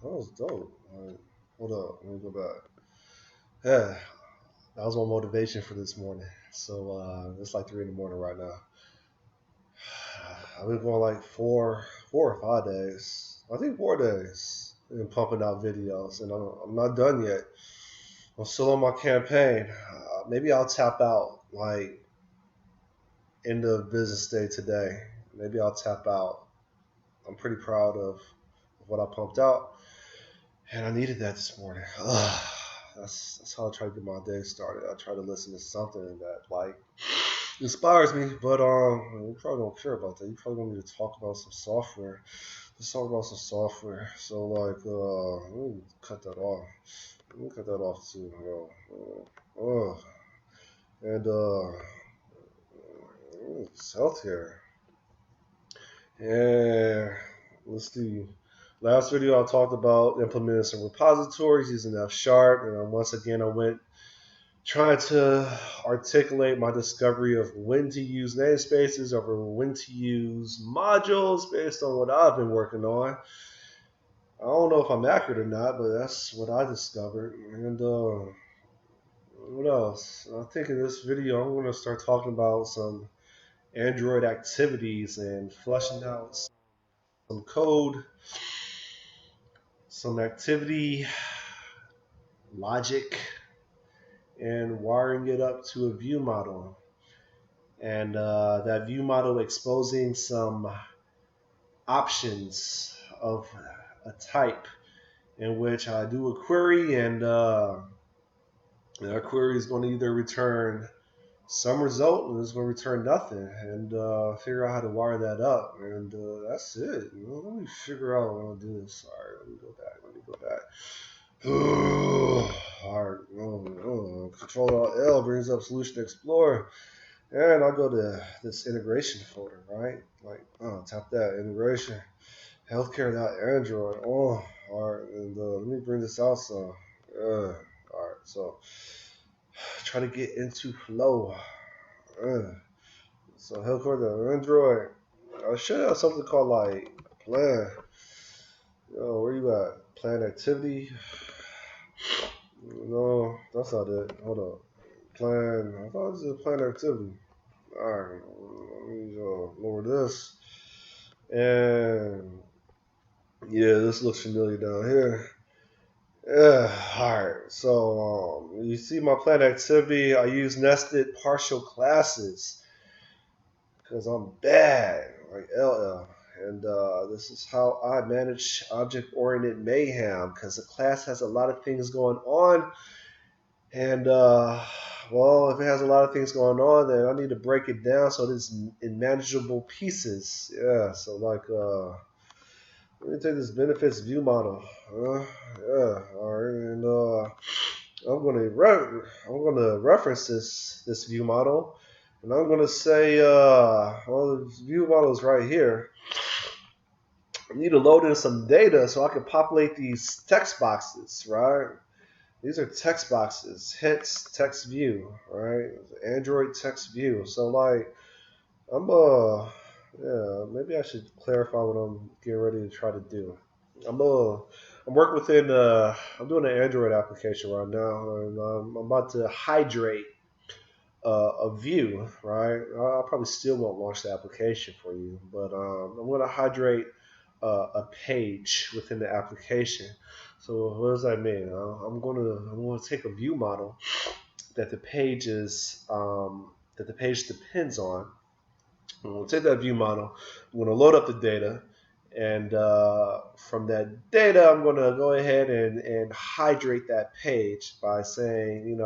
that was dope. Hold up, let me go back. Yeah, that was my motivation for this morning. So it's like 3 in the morning right now. I've been going like 4 or 5 days. I think 4 days and pumping out videos, and I'm not done yet. I'm still on my campaign. Maybe I'll tap out like end of business day today. Maybe I'll tap out. I'm pretty proud of what I pumped out, and I needed that this morning. That's how I try to get my day started. I try to listen to something that like inspires me, but you probably don't care about that. You probably want me to talk about some software. Let's talk about some software. So like, let me cut that off. Let me cut that off too. And it's healthcare. Yeah, let's see. Last video I talked about implementing some repositories using F Sharp, and once again I went trying to articulate my discovery of when to use namespaces over when to use modules based on what I've been working on. I don't know if I'm accurate or not, but that's what I discovered. And what else? I think in this video I'm going to start talking about some Android activities and fleshing out some code, some activity logic, and wiring it up to a view model. And that view model exposing some options of a type in which I do a query, and that query is going to either return some result or it's going to return nothing, and figure out how to wire that up, and that's it. Let me figure out what I'll do this. All right, let me go back. All right, Control Alt L brings up Solution Explorer. And I'll go to this integration folder, right? Like, tap that integration, healthcare.android. All right, and let me bring this out. So, all right, so try to get into flow. So healthcare.android. I should have something called like plan. Yo, where you at? Plan activity. No, that's not it. Hold up. Plan. I thought it was a plan activity. Alright, let me lower this. And yeah, this looks familiar down here. Yeah, alright. So you see my planned activity. I use nested partial classes because I'm bad, like LL. And this is how I manage object-oriented mayhem because the class has a lot of things going on. And well, if it has a lot of things going on, then I need to break it down so it's in manageable pieces. Yeah, so like, let me take this benefits view model. Yeah, all right, and I'm gonna reference this view model, and I'm gonna say, well, the view model is right here. I need to load in some data so I can populate these text boxes, right? These are text boxes, hence text view, right? Android text view. So like, yeah, maybe I should clarify what I'm getting ready to try to do. I'm working within, I'm doing an Android application right now, and I'm about to hydrate a view, right? I probably still won't launch the application for you, but I'm going to hydrate a page within the application. So what does that mean? I'm going to take a view model that the page depends on. I'm going to take that view model. I'm going to load up the data, and from that data, I'm going to go ahead and hydrate that page by saying,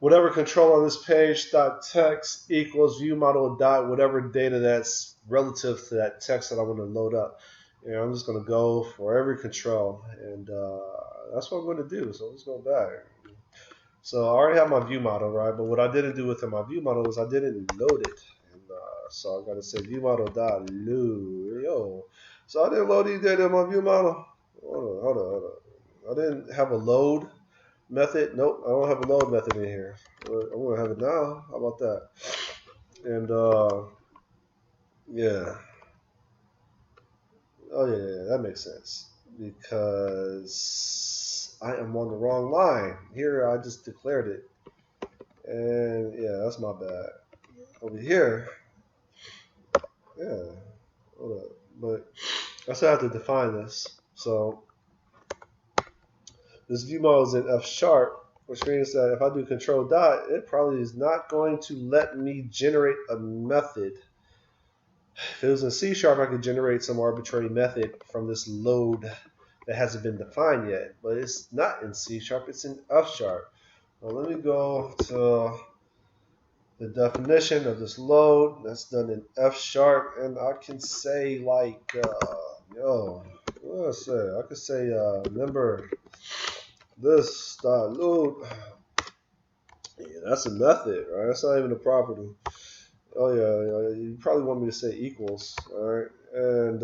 whatever control on this page dot text equals view model dot whatever data that's relative to that text that I want to load up. I'm just going to go for every control, and that's what I'm going to do. So let's go back. So I already have my view model, right? But what I didn't do within my view model is I didn't load it. And so I got to say view model dot load. So I didn't load these data in my view model. Hold on. I didn't have a load method. Nope, I don't have a load method in here. I'm going to have it now. How about that? And yeah. Oh, yeah, that makes sense. because I am on the wrong line. Here, I just declared it. And yeah, that's my bad. Over here, yeah, hold up. But I still have to define this. So this view model is in F sharp, which means that if I do control dot, it probably is not going to let me generate a method. If it was in C sharp, I could generate some arbitrary method from this load that hasn't been defined yet. But it's not in C sharp, it's in F sharp. Now let me go to the definition of this load that's done in F sharp, and I can say like, what do I say? I could say, remember this dot load. Yeah, that's a method, right? That's not even a property. Oh yeah, you probably want me to say equals, all right? And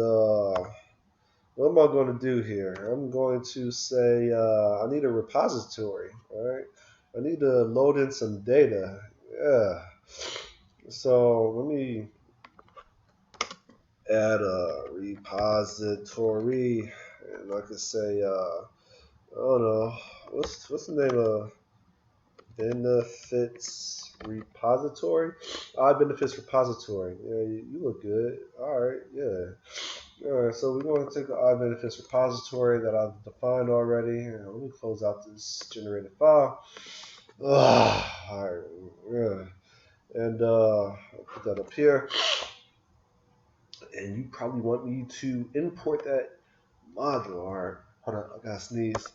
what am I going to do here? I'm going to say I need a repository, all right? I need to load in some data. Yeah. So let me add a repository, and I could say, I don't know, what's the name of benefits repository? Benefits repository. Yeah, you look good. All right, yeah. All right, so we're going to take the benefits repository that I've defined already. And let me close out this generated file. All right, yeah. And I'll put that up here. And you probably want me to import that module. All right, hold on, I gotta sneeze.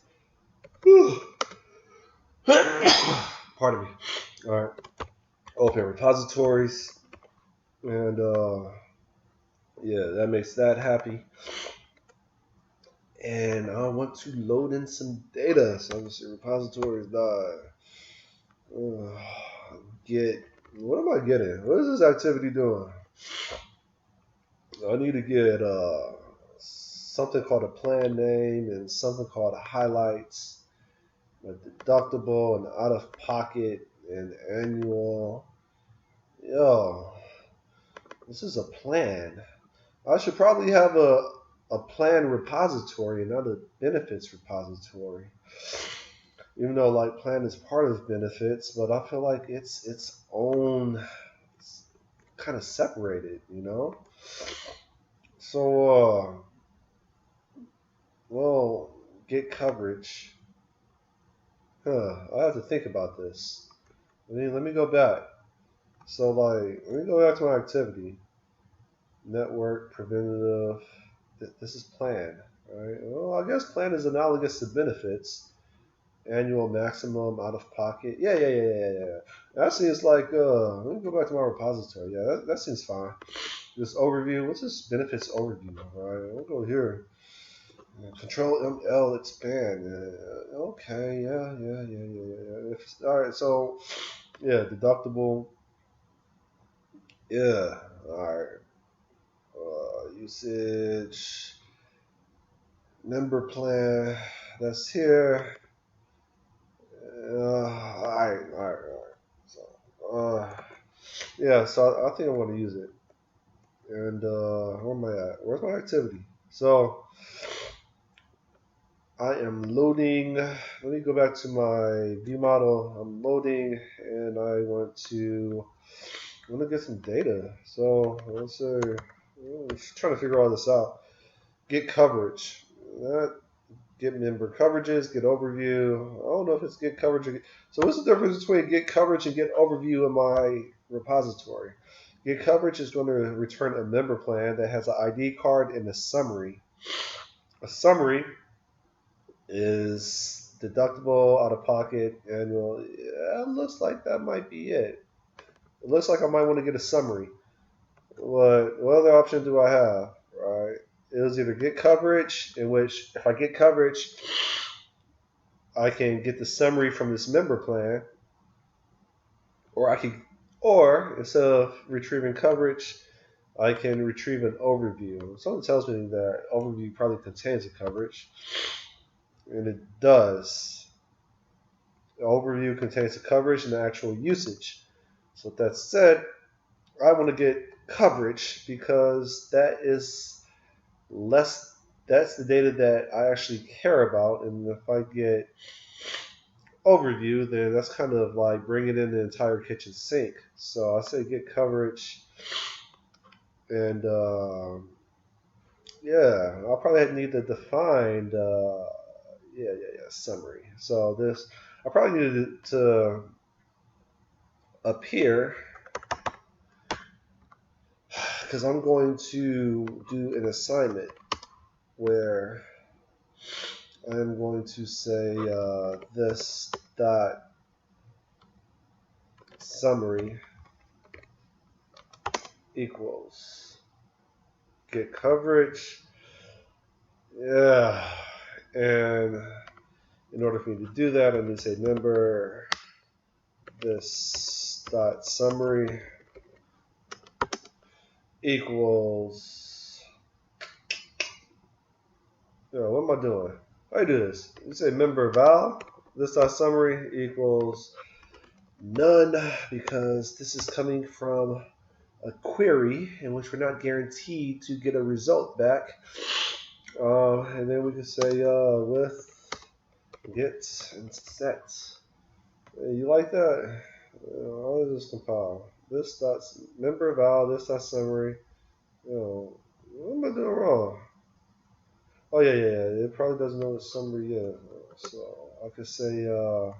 Pardon me. All right, open repositories, and yeah, that makes that happy. And I want to load in some data, so I'm gonna say repositories get. What am I getting? What is this activity doing? I need to get something called a plan name and something called highlights, a deductible and out of pocket and annual. Yo, this is a plan. I should probably have a plan repository and not a benefits repository. Even though like plan is part of benefits, but I feel like it's its own, it's kind of separated, you know? So, well, get coverage. I have to think about this. Let me go back. So like, let me go back to my activity. Network, preventative. This is plan, right? Well, I guess plan is analogous to benefits. Annual maximum out of pocket. Yeah. That seems like, let me go back to my repository. Yeah, that seems fine. This overview, what's this benefits overview? All right, we'll go here. Control ML expand. Okay, yeah. All right, so, yeah, deductible. Yeah, all right. Usage. Member plan. That's here. All right. So, yeah, so I think I want to use it. And where am I at? Where's my activity? So I am loading. Let me go back to my view model. I'm loading, and I want to get some data. So let's say I'm just trying to figure all this out. Get coverage. Get member coverages, get overview. I don't know if it's get coverage. So what's the difference between get coverage and get overview in my repository? Get coverage is going to return a member plan that has an ID card and a summary. A summary is deductible, out of pocket, annual. Yeah, it looks like that might be it. It looks like I might want to get a summary. What other option do I have? Right? It was either get coverage, in which if I get coverage, I can get the summary from this member plan, or instead of retrieving coverage, I can retrieve an overview. Something tells me that overview probably contains a coverage, and it does. The overview contains the coverage and the actual usage. So with that said, I want to get coverage because that is less that's the data that I actually care about. And if I get overview, then that's kind of like bringing in the entire kitchen sink. So I say get coverage, and yeah, I'll probably need to define summary. So this I probably needed to appear because I'm going to do an assignment where I'm going to say this dot summary equals get coverage. Yeah, and in order for me to do that, I need to say member this dot summary equals. What am I doing? How do I do this? You say member val this dot summary equals none because this is coming from a query in which we're not guaranteed to get a result back. And then we can say with get and set. You like that? I'll just compile. This dot member val, this dot summary. What am I doing wrong? Oh yeah. It probably doesn't know the summary yet. So I could say hold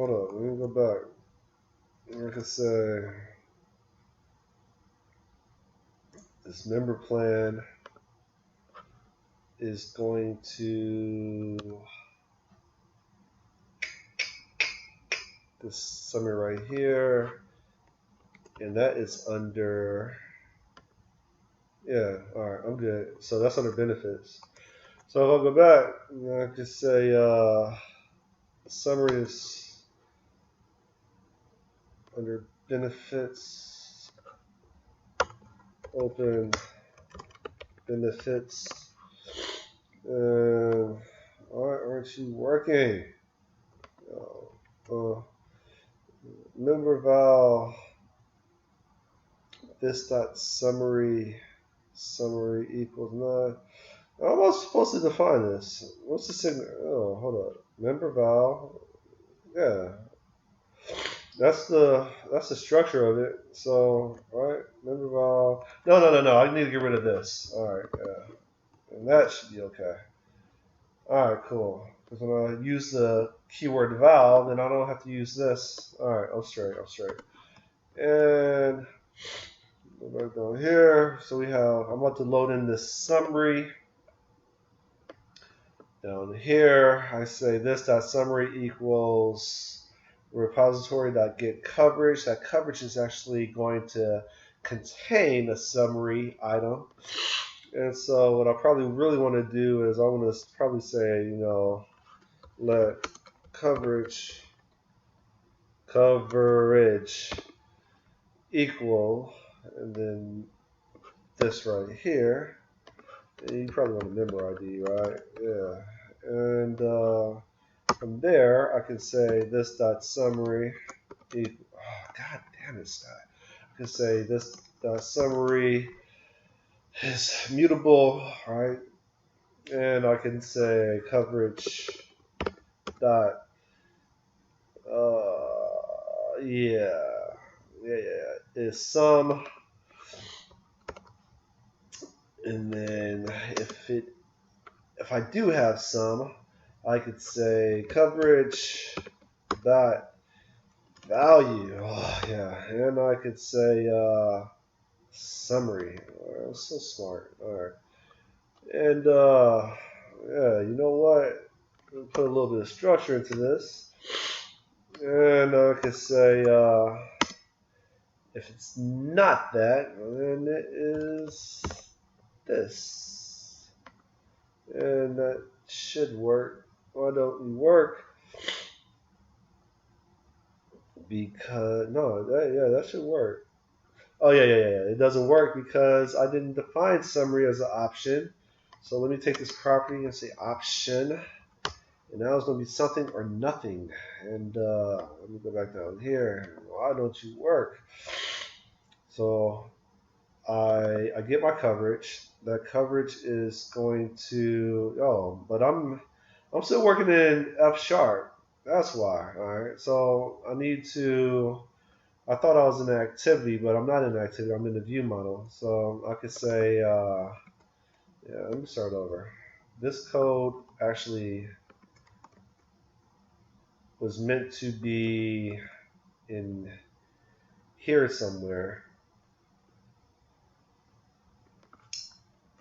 up, let me go back. I could say this member plan is going to this summary right here, and that is under alright, I'm good. So that's under benefits. So if I go back, I could say summary is under benefits, open benefits. Why aren't you working? Member val this dot summary equals none. How am I supposed to define this? What's the signal? Oh, hold up. Member val. Yeah. That's the structure of it. So, right, member val. No. I need to get rid of this. All right, yeah, and that should be okay. All right, cool. Because when I use the keyword val, then I don't have to use this. All right, I'm straight. And go back down here. So we have. I'm about to load in this summary. Down here, I say this dot summary equals repository.get coverage. That coverage is actually going to contain a summary item. And so what I probably really want to do is I want to probably say, let coverage equal, and then this right here. And you probably want a member ID, right? Yeah. And from there, I can say this dot summary equal. Oh, God damn it, Scott. I can say this dot summary is mutable, right? And I can say coverage dot is sum, and then if I do have some, I could say coverage dot value. And I could say summary. I'm so smart. All right, and you know what? We'll put a little bit of structure into this, and I could say if it's not that, then it is this, and that should work. Why don't we work? Because that should work. Oh yeah. It doesn't work because I didn't define summary as an option. So let me take this property and say option, and now it's going to be something or nothing. And let me go back down here. Why don't you work? So I get my coverage. That coverage is going to but I'm still working in F sharp. That's why. All right. So I need to. I thought I was in activity, but I'm not in activity. I'm in the view model. So I could say, yeah. Let me start over. This code actually was meant to be in here somewhere,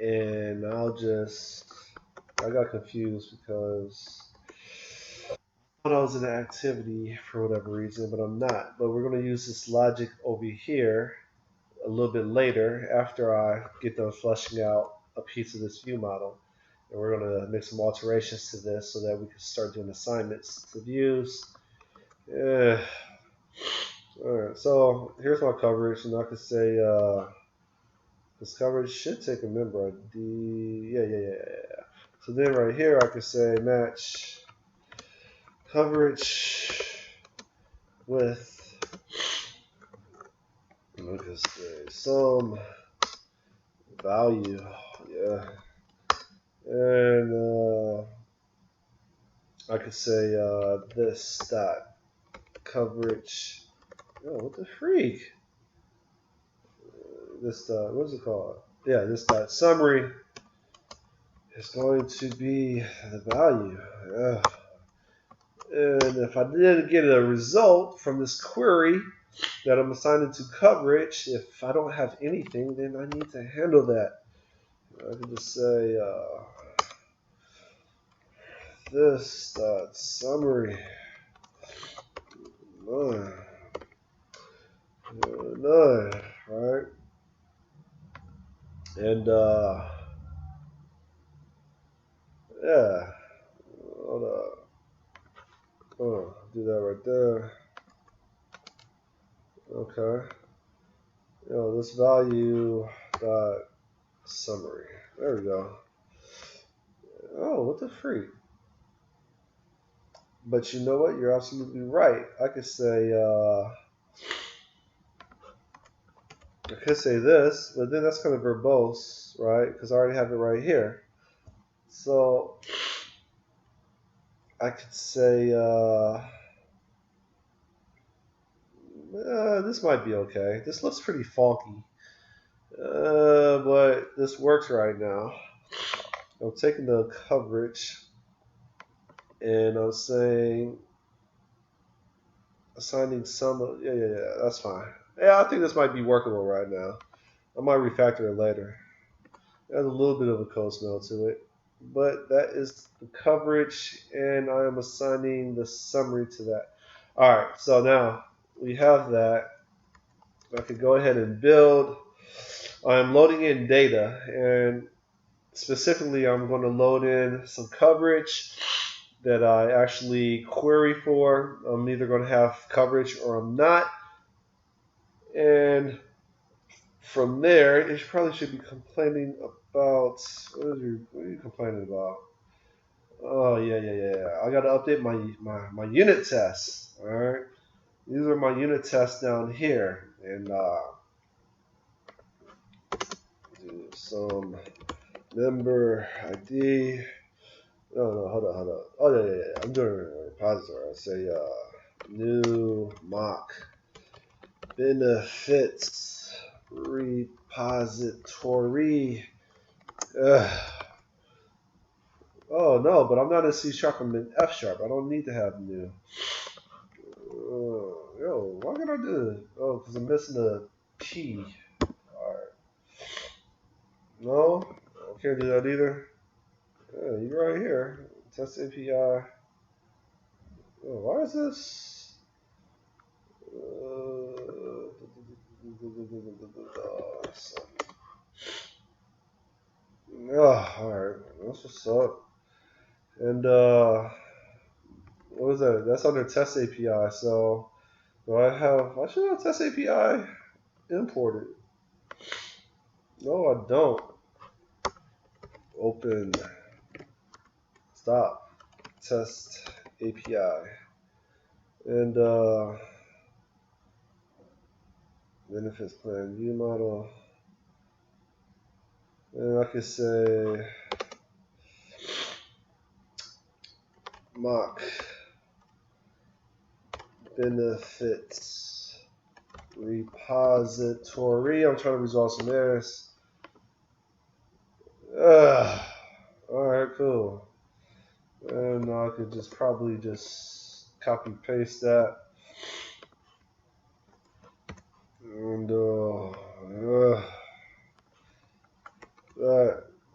and I got confused because I thought I was in an activity for whatever reason, but I'm not. But we're going to use this logic over here a little bit later after I get done fleshing out a piece of this view model. And we're going to make some alterations to this so that we can start doing assignments to views. Yeah. All right, so here's my coverage, and I could say this coverage should take a member ID. Yeah. So then right here, I could say match coverage with, I could say some value. Yeah. And I could say this dot coverage. Oh, what the freak? This what's it called? Yeah, this dot summary is going to be the value. And if I didn't get a result from this query that I'm assigning to coverage, if I don't have anything, then I need to handle that. I can just say this dot summary none, right? And yeah, hold up. Do that right there. Okay. This value dot summary. There we go. Oh, what the freak? But you know what? You're absolutely right. I could say this, but then that's kind of verbose, right? Because I already have it right here. So I could say this might be okay. This looks pretty funky, but this works right now. I'm taking the coverage and I'm saying assigning some. Yeah. That's fine. Yeah, I think this might be workable right now. I might refactor it later. It has a little bit of a code smell to it, but that is the coverage, and I am assigning the summary to that. All right, so now we have that. I could go ahead and build. I'm loading in data, and specifically, I'm going to load in some coverage that I actually query for. I'm either going to have coverage or I'm not. And from there, it probably should be complaining about, what are you complaining about? Oh, yeah. I got to update my unit tests. All right. These are my unit tests down here. And do some member ID. No, hold up. Oh, yeah. I'm doing a repository. I say new mock benefits repository. Oh no, but I'm not in C sharp. I'm in F sharp. I don't need to have new. Why can I do it? Oh, because I'm missing a P. All right. No, I can't do that either. Yeah, you're right here. Test API. Oh, why is this? Alright. That's what's up. And what was that? That's under test API. So I should have test API imported. No, I don't. Open stop test API. And benefits plan view model. And I could say mock benefits repository. I'm trying to resolve some errors. Alright, cool. And I could just probably just copy paste that. And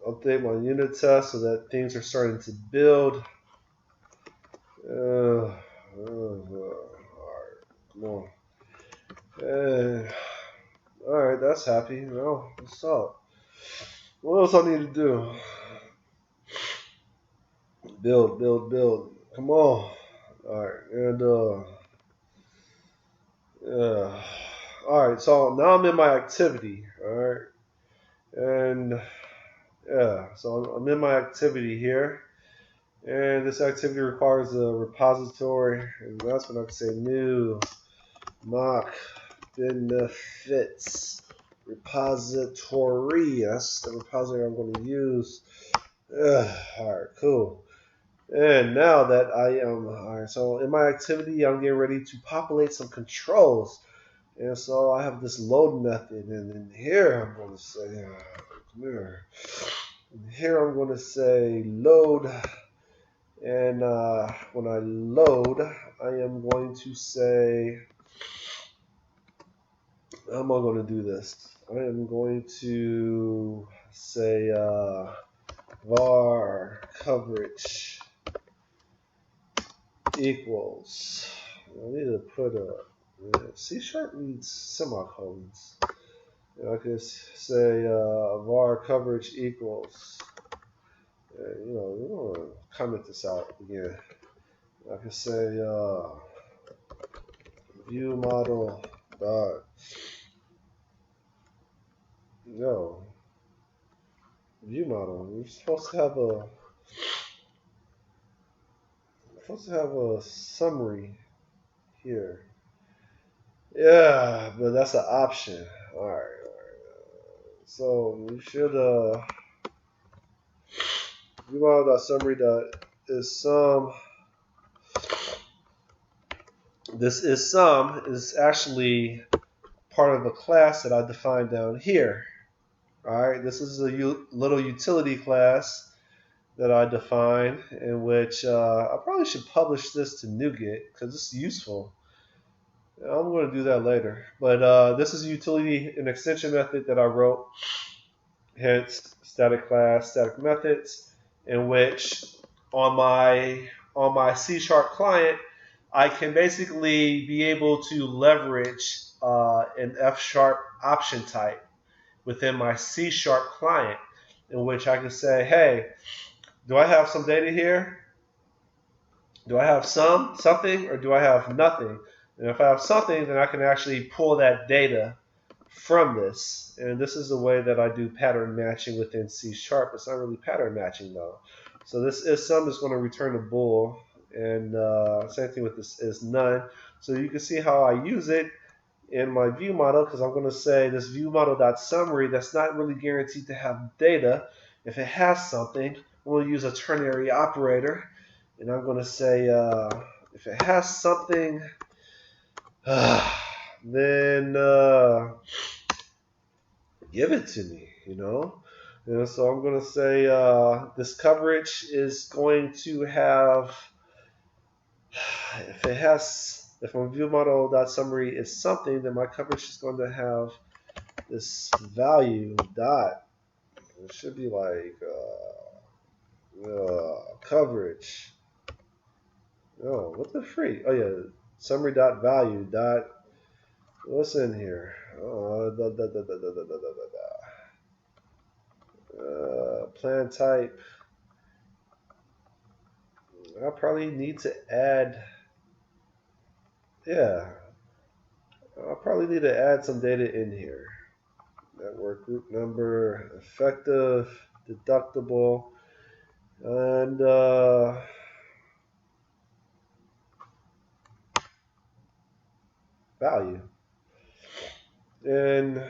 update my unit test so that things are starting to build. Alright, come on. Alright, that's happy. Now, let's talk. What else I need to do? Build. Come on. Alright, and alright, so now I'm in my activity. Alright. And yeah, so I'm in my activity here. And this activity requires a repository. And that's when I can say new mock benefits repository. That's the repository I'm going to use. Alright, cool. And now that I am, alright, so in my activity, I'm getting ready to populate some controls. And so I have this load method. And in here, I'm going to say, come here. And here I'm going to say load. And when I load, I am going to say, how am I going to do this? I am going to say var coverage equals. I need to put C# needs semicolons. I could say var coverage equals. You know, we want to comment this out again. I could say view model dot view model. We're supposed to have a summary here. Yeah, but that's an option. All right. So we should view model dot summary dot is sum. This is sum is actually part of a class that I defined down here. Alright, this is a little utility class that I defined in which I probably should publish this to NuGet because it's useful. I'm going to do that later. But this is a utility, an extension method that I wrote, hence static class, static methods, in which on my C# client, I can basically be able to leverage an F# option type within my C# client, in which I can say, hey, do I have some data here? Do I have something, or do I have nothing? And if I have something, then I can actually pull that data from this. And this is the way that I do pattern matching within C#. It's not really pattern matching though. So this is sum is going to return a bool, and same thing with this is none. So you can see how I use it in my view model, because I'm going to say this view model.summary that's not really guaranteed to have data. If it has something, we'll use a ternary operator, and I'm going to say if it has something, then give it to me, you know. And so I'm going to say this coverage is going to have, if my view model.summary is something, then my coverage is going to have this value dot. It should be like coverage. Oh, what the freak? Oh yeah, summary dot value dot. What's in here? Plan type. I probably need to add. Yeah, I probably need to add some data in here. Network group number, effective, deductible, and value. And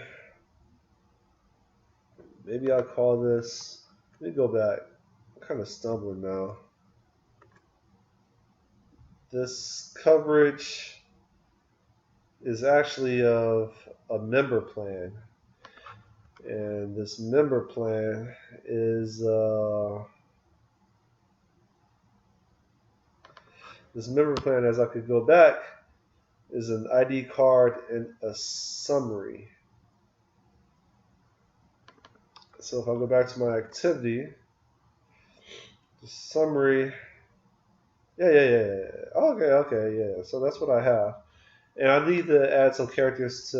maybe I call this, let me go back. I'm kind of stumbling now. This coverage is actually of a member plan. And this member plan is as I could go back, is an ID card and a summary. So if I go back to my activity, the summary, okay, yeah. So that's what I have. And I need to add some characters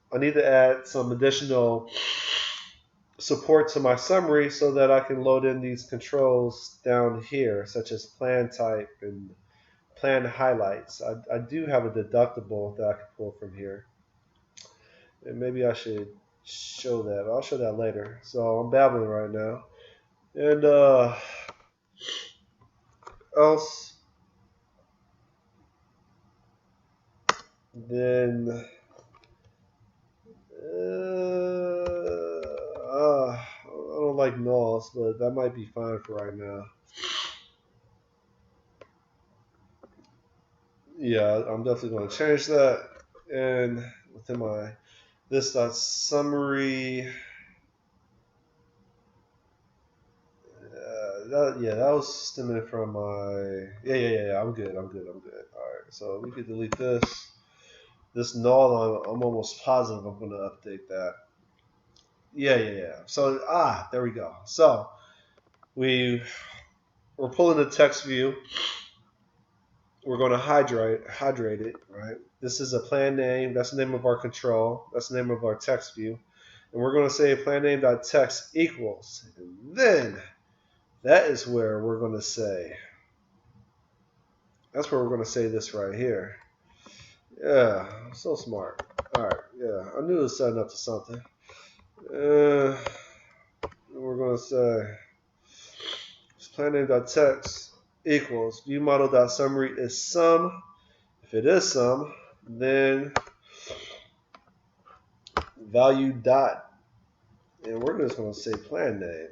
I need to add some additional support to my summary so that I can load in these controls down here, such as plan type and plan highlights. I do have a deductible that I can pull from here. And maybe I should show that. I'll show that later. So I'm babbling right now. And else, then I don't like nulls, but that might be fine for right now. Yeah, I'm definitely going to change that. And within my this dot summary, that was stemming from my yeah. I'm good. All right, so we could delete this. This null, I'm almost positive I'm going to update that. Yeah. So there we go. So we're pulling the text view. We're going to hydrate it, right? This is a plan name. That's the name of our control. That's the name of our text view. And we're going to say plan name.text equals. And then that is where we're going to say, this right here. Yeah, so smart. All right, yeah, I knew it was setting up to something. We're going to say plan name.text equals viewModel.summary is sum. If it is sum, then value dot, and we're just going to say plan name.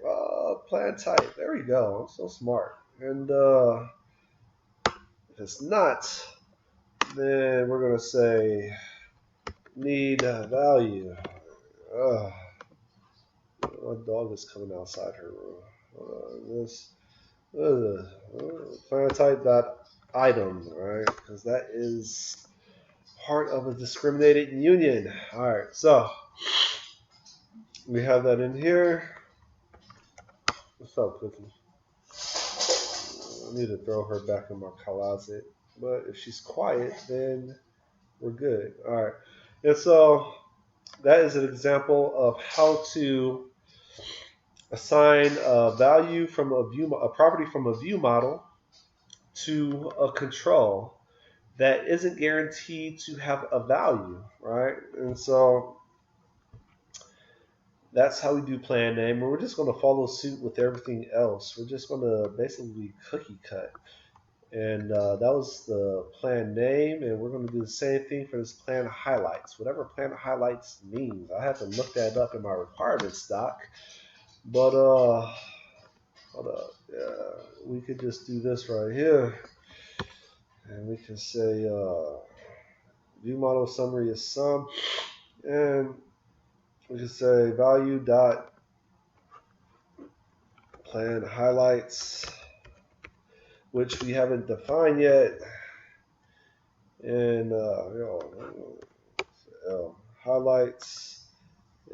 Plan type. There we go. I'm so smart. And if it's not, then we're going to say need value. My dog is coming outside her room. Plan type dot item, right? Because that is part of a discriminated union. All right, so we have that in here. What's up, Cookie? I need to throw her back in my closet, but if she's quiet, then we're good. All right, and so that is an example of how to assign a value from a property from a view model to a control that isn't guaranteed to have a value, right? And so that's how we do plan name. And we're just going to follow suit with everything else. We're just going to basically cookie cut. And that was the plan name. And we're going to do the same thing for this plan highlights. Whatever plan highlights means. I have to look that up in my requirements doc. But hold up. Yeah, we could just do this right here. And we can say view model summary is sum. And we can say value dot plan highlights, which we haven't defined yet. And highlights,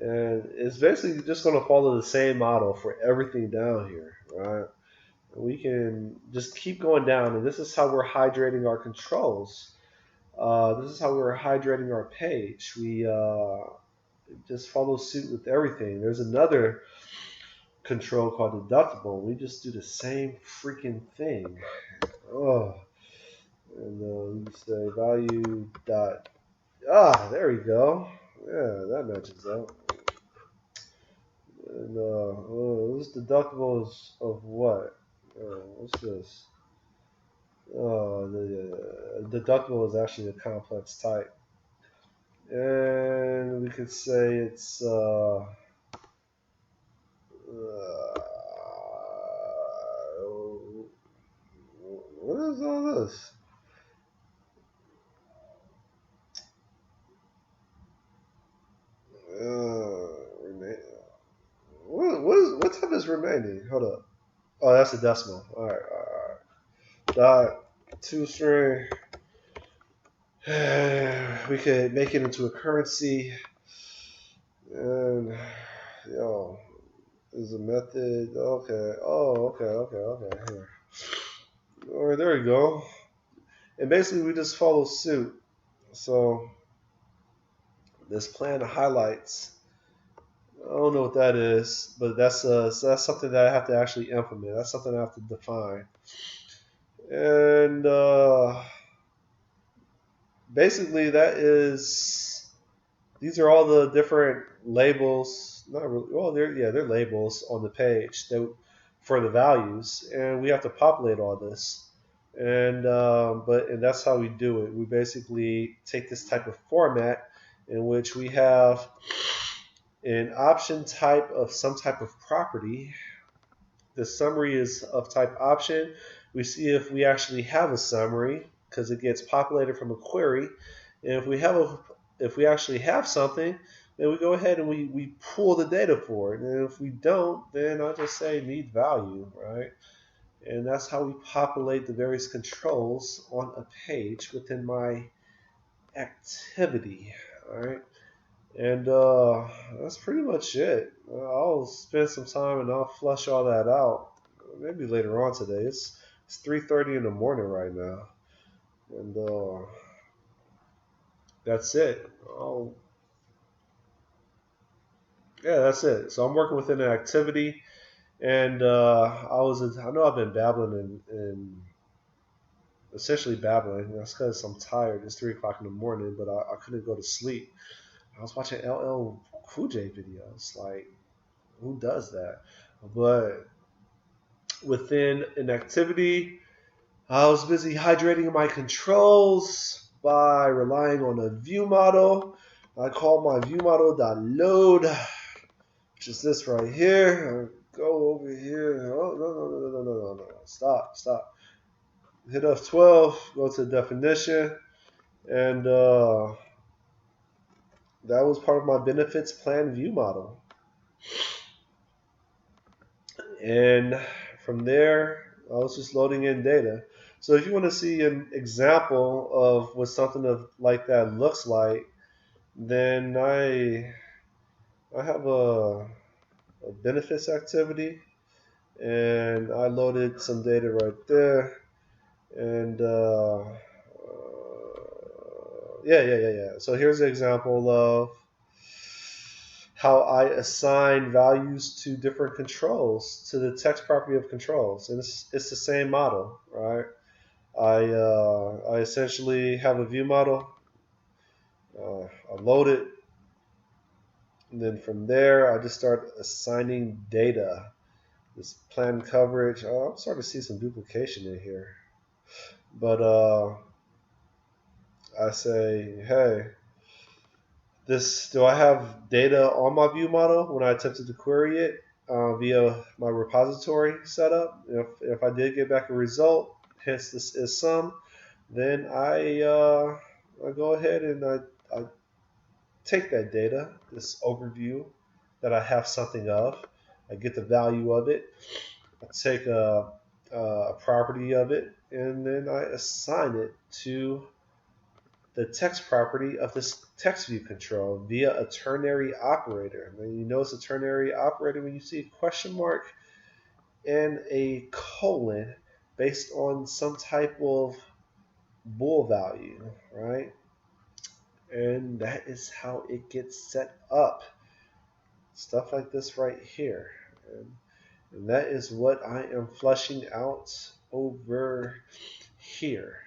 and it's basically just going to follow the same model for everything down here, right? We can just keep going down, and this is how we're hydrating our controls. This is how we're hydrating our page. We just follow suit with everything. There's another control called deductible. We just do the same freaking thing. And we say value dot. There we go. Yeah, that matches up. And this deductible is of what? What's this? The deductible is actually a complex type. And we could say it's What is all this? What type is remaining? Hold up. Oh, that's a decimal. All right, all right. Dot two string. We could make it into a currency, and yo, is a method. Okay. Oh, okay. Here. All right, there we go. And basically, we just follow suit. So this plan highlights. I don't know what that is, but so that's something that I have to actually implement. That's something I have to define. And basically, these are all the different labels. Not really. Well, they're labels on the page for the values, and we have to populate all this. And that's how we do it. We basically take this type of format in which we have an option type of some type of property. The summary is of type option. We see if we actually have a summary because it gets populated from a query. And if we actually have something, then we go ahead and we pull the data for it. And if we don't, then I just say need value, right? And that's how we populate the various controls on a page within my activity, all right? And that's pretty much it. I'll spend some time and I'll flush all that out. Maybe later on today. It's 3:30 in the morning right now, and that's it. Yeah, that's it. So I'm working within an activity, and I know I've been babbling and essentially babbling. That's because I'm tired. It's 3 o'clock in the morning, but I couldn't go to sleep. I was watching LL Cool J videos. Like, who does that? But within an activity, I was busy hydrating my controls by relying on a view model. I call my view model.load, which is this right here. I go over here. Oh, no. Stop. Hit F12, go to definition, and that was part of my benefits plan view model. And from there, I was just loading in data. So if you want to see an example of what something like that looks like, then I have a benefits activity, and I loaded some data right there, and yeah. So here's an example of how I assign values to different controls, to the text property of controls. And it's the same model, right? I essentially have a view model. I load it. And then from there, I just start assigning data. This plan coverage. I'm starting to see some duplication in here. But I say, hey, do I have data on my view model when I attempted to query it via my repository setup? If I did get back a result, hence this is some, then I go ahead and I take that data, this overview that I have something of, I get the value of it, I take a property of it, and then I assign it to the text property of this text view control via a ternary operator. Now you notice a ternary operator when you see a question mark and a colon based on some type of bool value, right? And that is how it gets set up. Stuff like this right here. And that is what I am flushing out over here.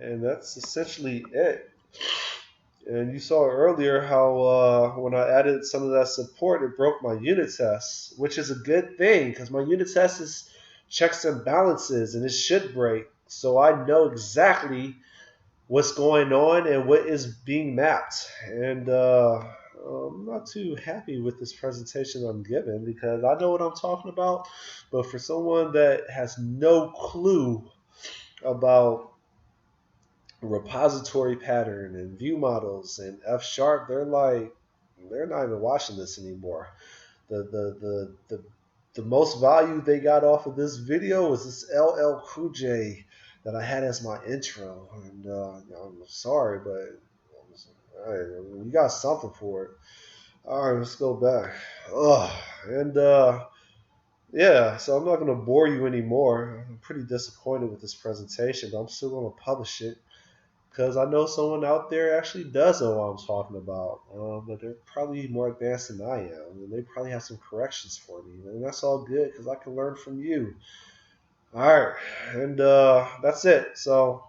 And that's essentially it. And you saw earlier how when I added some of that support, it broke my unit test, which is a good thing because my unit test is checks and balances, and it should break. So I know exactly what's going on and what is being mapped. And I'm not too happy with this presentation I'm giving because I know what I'm talking about, but for someone that has no clue about repository pattern and view models and F sharp, they're not even watching this anymore. The most value they got off of this video was this LL Cool J that I had as my intro, and I'm sorry, but you got something for it. All right, let's go back. Ugh. And yeah, so I'm not going to bore you anymore. I'm pretty disappointed with this presentation, but I'm still going to publish it because I know someone out there actually does know what I'm talking about. But they're probably more advanced than I am, and they probably have some corrections for me. And that's all good because I can learn from you. All right, and that's it. So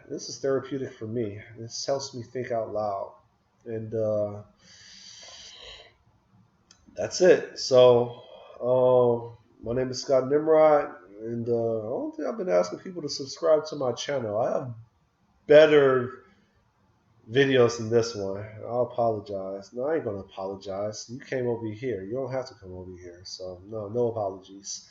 this is therapeutic for me. This helps me think out loud. And that's it. So, my name is Scott Nimrod, and I don't think I've been asking people to subscribe to my channel. I have better videos than this one. I'll apologize. No, I ain't gonna apologize. You came over here. You don't have to come over here. So no apologies.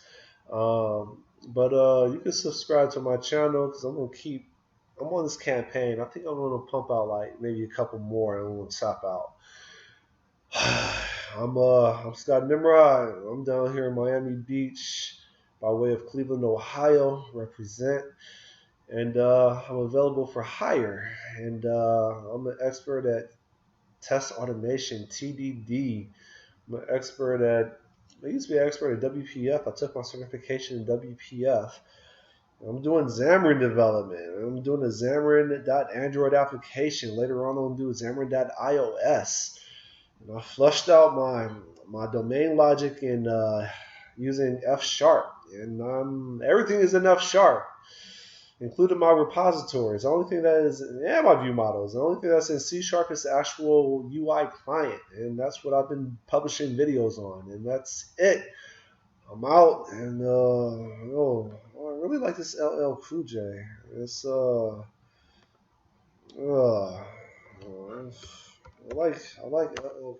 But you can subscribe to my channel because I'm on this campaign. I think I'm gonna pump out like maybe a couple more and I'm gonna top out. I'm Scott Nimrod. I'm down here in Miami Beach by way of Cleveland, Ohio. Represent, and I'm available for hire. And I'm an expert at test automation, TDD. I'm an expert at. I used to be an expert at WPF. I took my certification in WPF. I'm doing Xamarin development. I'm doing a Xamarin.Android application. Later on, I'm going to do Xamarin.iOS. And I flushed out my domain logic in using F sharp, and everything is in F sharp, including my repositories. The only thing that is, and my view models. The only thing that's in C sharp is the actual UI client, and that's what I've been publishing videos on, and that's it. I'm out, and I really like this LL Cool J. It's I like LL Cool